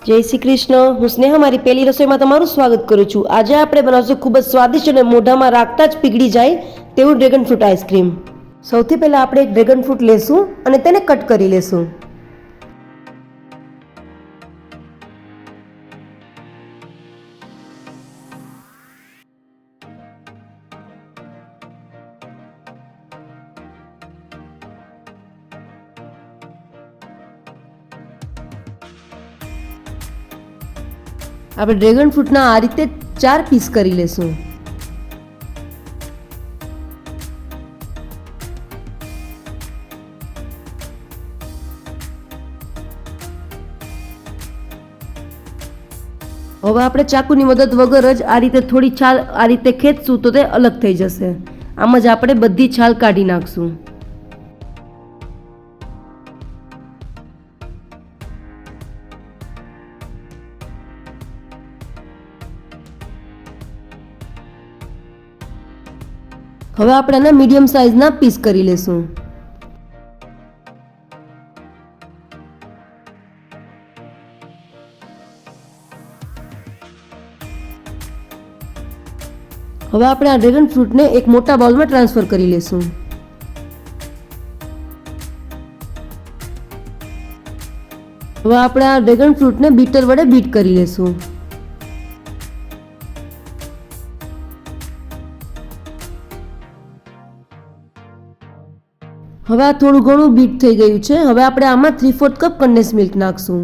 જય શ્રી કૃષ્ણ. હું સ્નેહા મારી પહેલી રસોઈમાં તમારું સ્વાગત કરું છું. આજે આપણે બનાવશું ખૂબ જ સ્વાદિષ્ટ અને મોઢામાં રાખતા જ પીગળી જાય તેવું ડ્રેગન ફ્રૂટ આઈસ્ક્રીમ. સૌથી પહેલાં આપણે એક ડ્રેગન ફ્રૂટ લેશું અને તેને કટ કરી લેશું. આપણે ડ્રેગન ફ્રૂટના આ રીતે 4 પીસ કરી લેશું. હવે આપણે ચાકુની મદદ વગર જ આ રીતે થોડી છાલ આ રીતે ખેંચશું તો તે અલગ થઈ જશે. આમ જ આપણે બધી છાલ કાઢી નાખશું. હવે આપણે આના મીડિયમ સાઇઝના પીસ કરી લેશું. હવે આપણે આ ડ્રેગન ફ્રૂટને એક મોટા બાઉલમાં ટ્રાન્સફર કરી લેશું. હવે આપણે આ ડ્રેગન ફ્રૂટને બીટર વડે બીટ કરી લેશું. હવે આ થોડું ઘણું બીટ થઈ ગયું છે. હવે આપણે આમાં 3/4 કપ કન્ડેન્સ મિલ્ક નાખશું.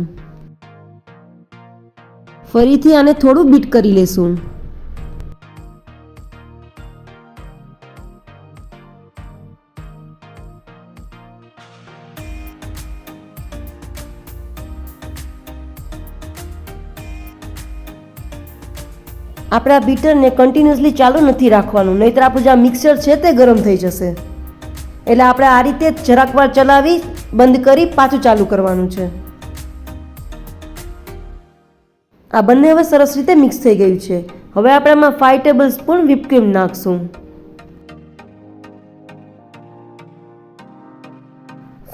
ફરીથી આને થોડું બીટ કરી લેશું. આપણે આ બીટરને કન્ટિન્યુઅસલી ચાલુ નથી રાખવાનું, નહીંતર આપણું જે મિક્સર છે તે ગરમ થઈ જશે. એટલે આપણે આ રીતે જરાક વાર ચલાવી બંધ કરી પાછું ચાલુ કરવાનું છે. આ બંને હવે સરસ રીતે મિક્સ થઈ ગયું છે. હવે આપણે આમાં 5 ટેબલ સ્પૂન વ્હીપ ક્રીમ નાખશું.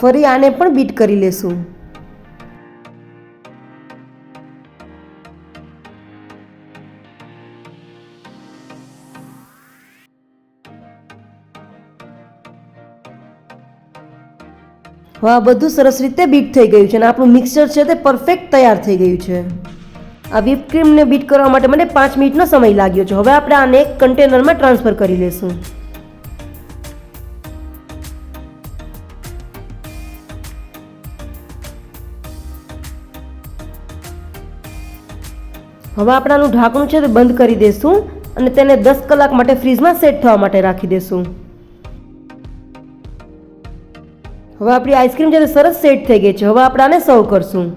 ફરી આને પણ બીટ કરી લેશું. હવે આ બધું સરસ રીતે બીટ થઈ ગયું છે અને આપણું મિક્સચર છે તે પરફેક્ટ તૈયાર થઈ ગયું છે. આ વ્હીપ ક્રીમને બીટ કરવા માટે મને 5 મિનિટનો સમય લાગ્યો છે. હવે આપણે આને એક કન્ટેનરમાં ટ્રાન્સફર કરી લેશું. હવે આપણે આનું ઢાંકણું છે તે બંધ કરી દેશું અને તેને 10 કલાક માટે ફ્રીજમાં સેટ થવા માટે રાખી દેશું. હવે આપણી આઈસ્ક્રીમ છે તે સરસ સેટ થઈ ગઈ છે. હવે આપણે આને સર્વ કરશું.